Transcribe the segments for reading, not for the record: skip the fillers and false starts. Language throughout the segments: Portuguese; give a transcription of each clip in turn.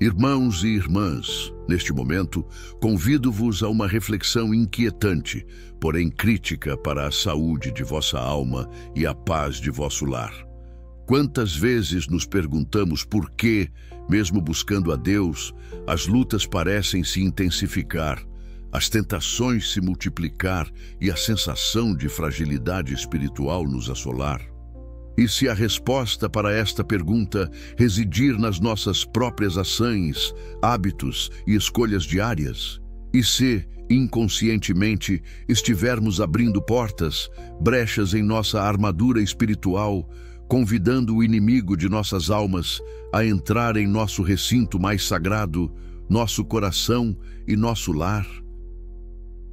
Irmãos e irmãs, neste momento, convido-vos a uma reflexão inquietante, porém crítica para a saúde de vossa alma e a paz de vosso lar. Quantas vezes nos perguntamos por que, mesmo buscando a Deus, as lutas parecem se intensificar, as tentações se multiplicar e a sensação de fragilidade espiritual nos assolar? E se a resposta para esta pergunta residir nas nossas próprias ações, hábitos e escolhas diárias? E se, inconscientemente, estivermos abrindo portas, brechas em nossa armadura espiritual, convidando o inimigo de nossas almas a entrar em nosso recinto mais sagrado, nosso coração e nosso lar?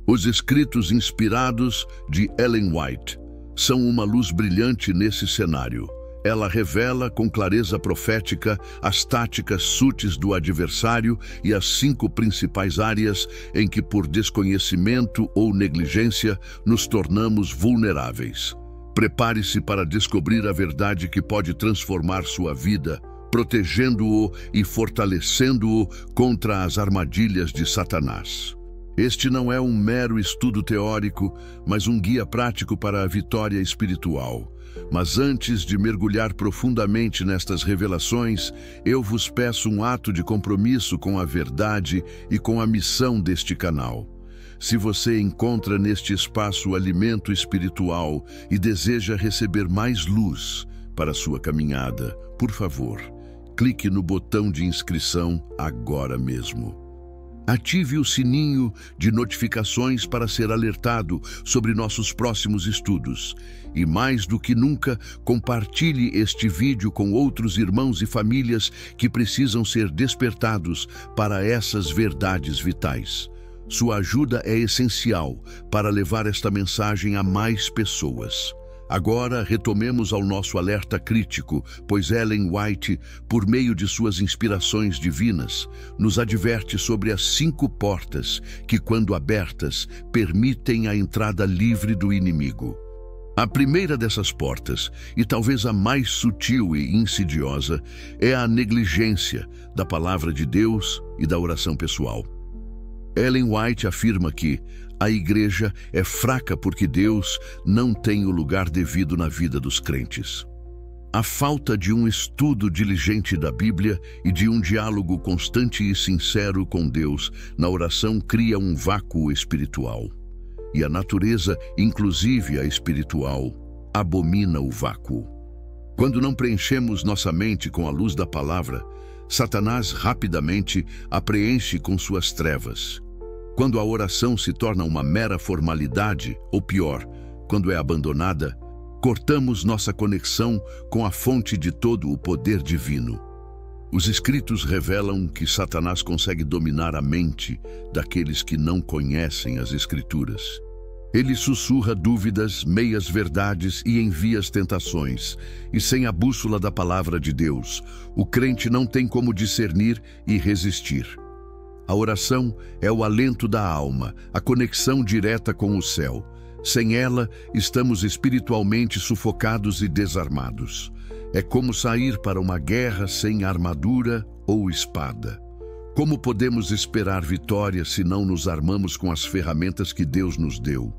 Os escritos inspirados de Ellen White são uma luz brilhante nesse cenário. Ela revela com clareza profética as táticas sutis do adversário e as 5 principais áreas em que, por desconhecimento ou negligência, nos tornamos vulneráveis. Prepare-se para descobrir a verdade que pode transformar sua vida, protegendo-o e fortalecendo-o contra as armadilhas de Satanás. Este não é um mero estudo teórico, mas um guia prático para a vitória espiritual. Mas antes de mergulhar profundamente nestas revelações, eu vos peço um ato de compromisso com a verdade e com a missão deste canal. Se você encontra neste espaço alimento espiritual e deseja receber mais luz para sua caminhada, por favor, clique no botão de inscrição agora mesmo. Ative o sininho de notificações para ser alertado sobre nossos próximos estudos. E mais do que nunca, compartilhe este vídeo com outros irmãos e famílias que precisam ser despertados para essas verdades vitais. Sua ajuda é essencial para levar esta mensagem a mais pessoas. Agora, retomemos ao nosso alerta crítico, pois Ellen White, por meio de suas inspirações divinas, nos adverte sobre as 5 portas que, quando abertas, permitem a entrada livre do inimigo. A primeira dessas portas, e talvez a mais sutil e insidiosa, é a negligência da palavra de Deus e da oração pessoal. Ellen White afirma que a igreja é fraca porque Deus não tem o lugar devido na vida dos crentes. A falta de um estudo diligente da Bíblia e de um diálogo constante e sincero com Deus na oração cria um vácuo espiritual. E a natureza, inclusive a espiritual, abomina o vácuo. Quando não preenchemos nossa mente com a luz da palavra, Satanás rapidamente a preenche com suas trevas. Quando a oração se torna uma mera formalidade, ou pior, quando é abandonada, cortamos nossa conexão com a fonte de todo o poder divino. Os escritos revelam que Satanás consegue dominar a mente daqueles que não conhecem as Escrituras. Ele sussurra dúvidas, meias-verdades e envia as tentações. E sem a bússola da palavra de Deus, o crente não tem como discernir e resistir. A oração é o alento da alma, a conexão direta com o céu. Sem ela, estamos espiritualmente sufocados e desarmados. É como sair para uma guerra sem armadura ou espada. Como podemos esperar vitória se não nos armamos com as ferramentas que Deus nos deu?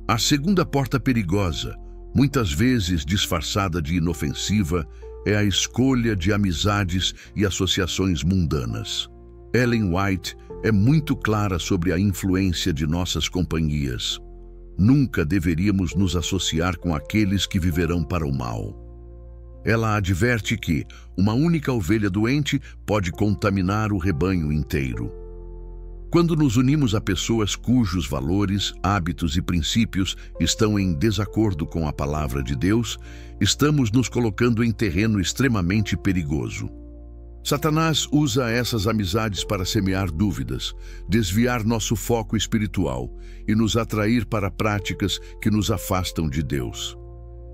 A segunda porta perigosa, muitas vezes disfarçada de inofensiva, é a escolha de amizades e associações mundanas. Ellen White é muito clara sobre a influência de nossas companhias. Nunca deveríamos nos associar com aqueles que viverão para o mal. Ela adverte que uma única ovelha doente pode contaminar o rebanho inteiro. Quando nos unimos a pessoas cujos valores, hábitos e princípios estão em desacordo com a palavra de Deus, estamos nos colocando em terreno extremamente perigoso. Satanás usa essas amizades para semear dúvidas, desviar nosso foco espiritual e nos atrair para práticas que nos afastam de Deus.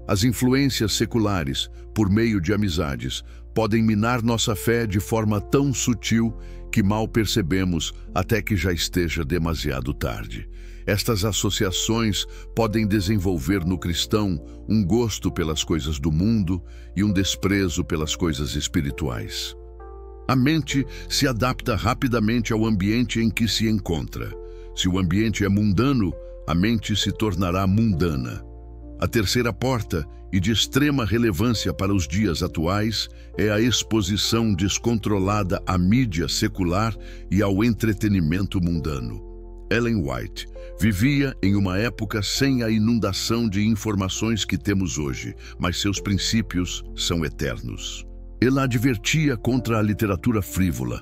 As influências seculares, por meio de amizades, podem minar nossa fé de forma tão sutil que mal percebemos até que já esteja demasiado tarde. Estas associações podem desenvolver no cristão um gosto pelas coisas do mundo e um desprezo pelas coisas espirituais. A mente se adapta rapidamente ao ambiente em que se encontra. Se o ambiente é mundano, a mente se tornará mundana. A terceira porta, e de extrema relevância para os dias atuais, é a exposição descontrolada à mídia secular e ao entretenimento mundano. Ellen White vivia em uma época sem a inundação de informações que temos hoje, mas seus princípios são eternos. Ela advertia contra a literatura frívola,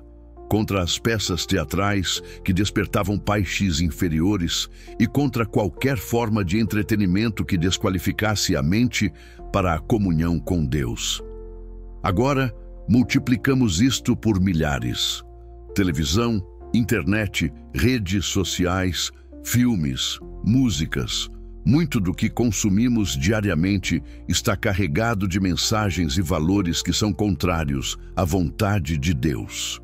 contra as peças teatrais que despertavam paixões inferiores e contra qualquer forma de entretenimento que desqualificasse a mente para a comunhão com Deus. Agora, multiplicamos isto por milhares. Televisão, internet, redes sociais, filmes, músicas. Muito do que consumimos diariamente está carregado de mensagens e valores que são contrários à vontade de Deus.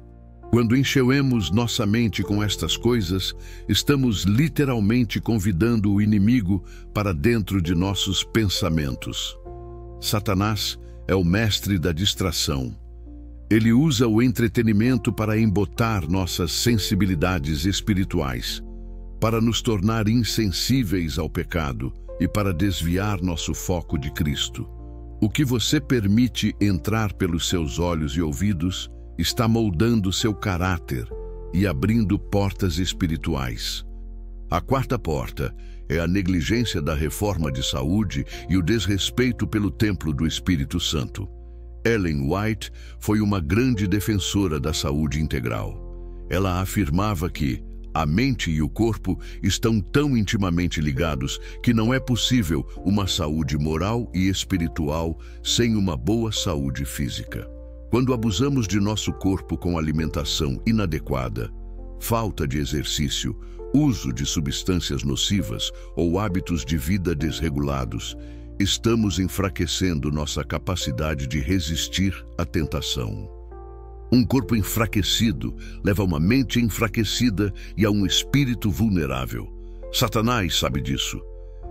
Quando enchemos nossa mente com estas coisas, estamos literalmente convidando o inimigo para dentro de nossos pensamentos. Satanás é o mestre da distração. Ele usa o entretenimento para embotar nossas sensibilidades espirituais, para nos tornar insensíveis ao pecado e para desviar nosso foco de Cristo. O que você permite entrar pelos seus olhos e ouvidos está moldando seu caráter e abrindo portas espirituais. A quarta porta é a negligência da reforma de saúde e o desrespeito pelo templo do Espírito Santo. Ellen White foi uma grande defensora da saúde integral. Ela afirmava que a mente e o corpo estão tão intimamente ligados que não é possível uma saúde moral e espiritual sem uma boa saúde física. Quando abusamos de nosso corpo com alimentação inadequada, falta de exercício, uso de substâncias nocivas ou hábitos de vida desregulados, estamos enfraquecendo nossa capacidade de resistir à tentação. Um corpo enfraquecido leva a uma mente enfraquecida e a um espírito vulnerável. Satanás sabe disso.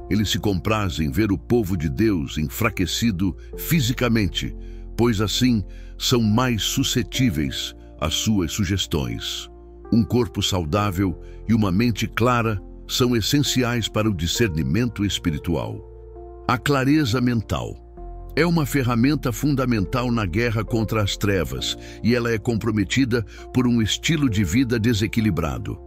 Ele se compraz em ver o povo de Deus enfraquecido fisicamente, pois assim são mais suscetíveis às suas sugestões. Um corpo saudável e uma mente clara são essenciais para o discernimento espiritual. A clareza mental é uma ferramenta fundamental na guerra contra as trevas e ela é comprometida por um estilo de vida desequilibrado.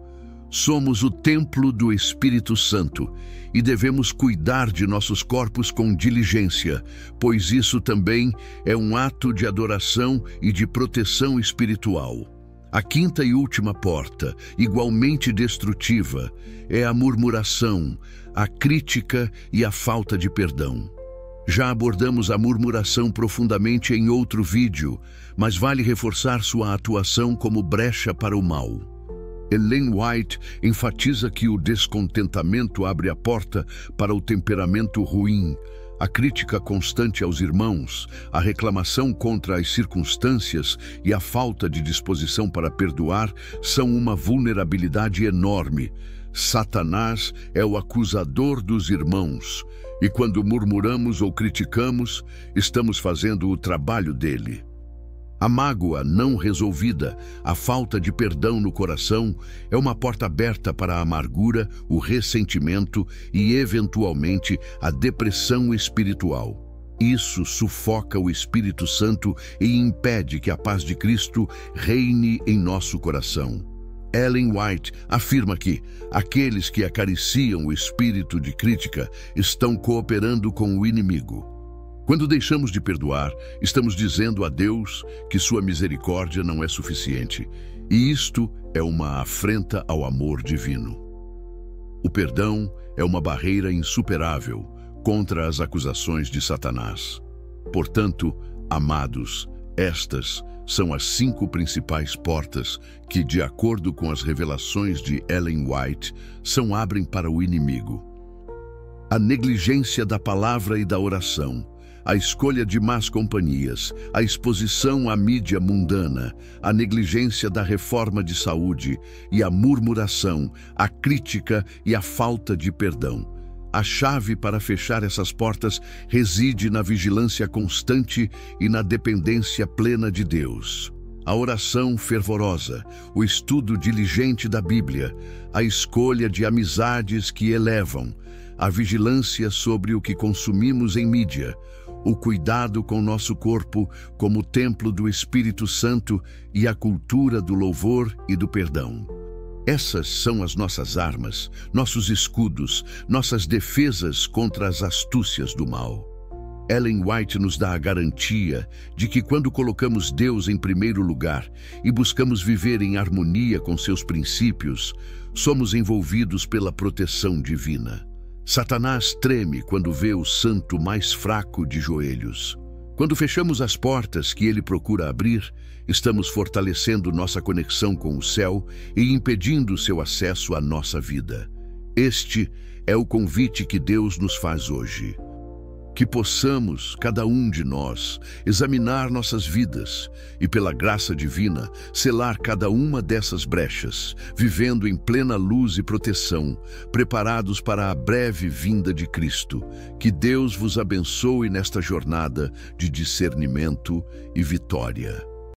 Somos o templo do Espírito Santo e devemos cuidar de nossos corpos com diligência, pois isso também é um ato de adoração e de proteção espiritual. A quinta e última porta, igualmente destrutiva, é a murmuração, a crítica e a falta de perdão. Já abordamos a murmuração profundamente em outro vídeo, mas vale reforçar sua atuação como brecha para o mal. Ellen White enfatiza que o descontentamento abre a porta para o temperamento ruim. A crítica constante aos irmãos, a reclamação contra as circunstâncias e a falta de disposição para perdoar são uma vulnerabilidade enorme. Satanás é o acusador dos irmãos, e quando murmuramos ou criticamos, estamos fazendo o trabalho dele. A mágoa não resolvida, a falta de perdão no coração, é uma porta aberta para a amargura, o ressentimento e, eventualmente, a depressão espiritual. Isso sufoca o Espírito Santo e impede que a paz de Cristo reine em nosso coração. Ellen White afirma que aqueles que acariciam o espírito de crítica estão cooperando com o inimigo. Quando deixamos de perdoar, estamos dizendo a Deus que sua misericórdia não é suficiente, e isto é uma afrenta ao amor divino. O perdão é uma barreira insuperável contra as acusações de Satanás. Portanto, amados, estas são as 5 principais portas que, de acordo com as revelações de Ellen White, abrem para o inimigo. A negligência da palavra e da oração, a escolha de más companhias, a exposição à mídia mundana, a negligência da reforma de saúde e a murmuração, a crítica e a falta de perdão. A chave para fechar essas portas reside na vigilância constante e na dependência plena de Deus. A oração fervorosa, o estudo diligente da Bíblia, a escolha de amizades que elevam, a vigilância sobre o que consumimos em mídia, o cuidado com nosso corpo como templo do Espírito Santo e a cultura do louvor e do perdão. Essas são as nossas armas, nossos escudos, nossas defesas contra as astúcias do mal. Ellen White nos dá a garantia de que quando colocamos Deus em primeiro lugar e buscamos viver em harmonia com seus princípios, somos envolvidos pela proteção divina. Satanás treme quando vê o santo mais fraco de joelhos. Quando fechamos as portas que ele procura abrir, estamos fortalecendo nossa conexão com o céu e impedindo seu acesso à nossa vida. Este é o convite que Deus nos faz hoje. Que possamos, cada um de nós, examinar nossas vidas e, pela graça divina, selar cada uma dessas brechas, vivendo em plena luz e proteção, preparados para a breve vinda de Cristo. Que Deus vos abençoe nesta jornada de discernimento e vitória.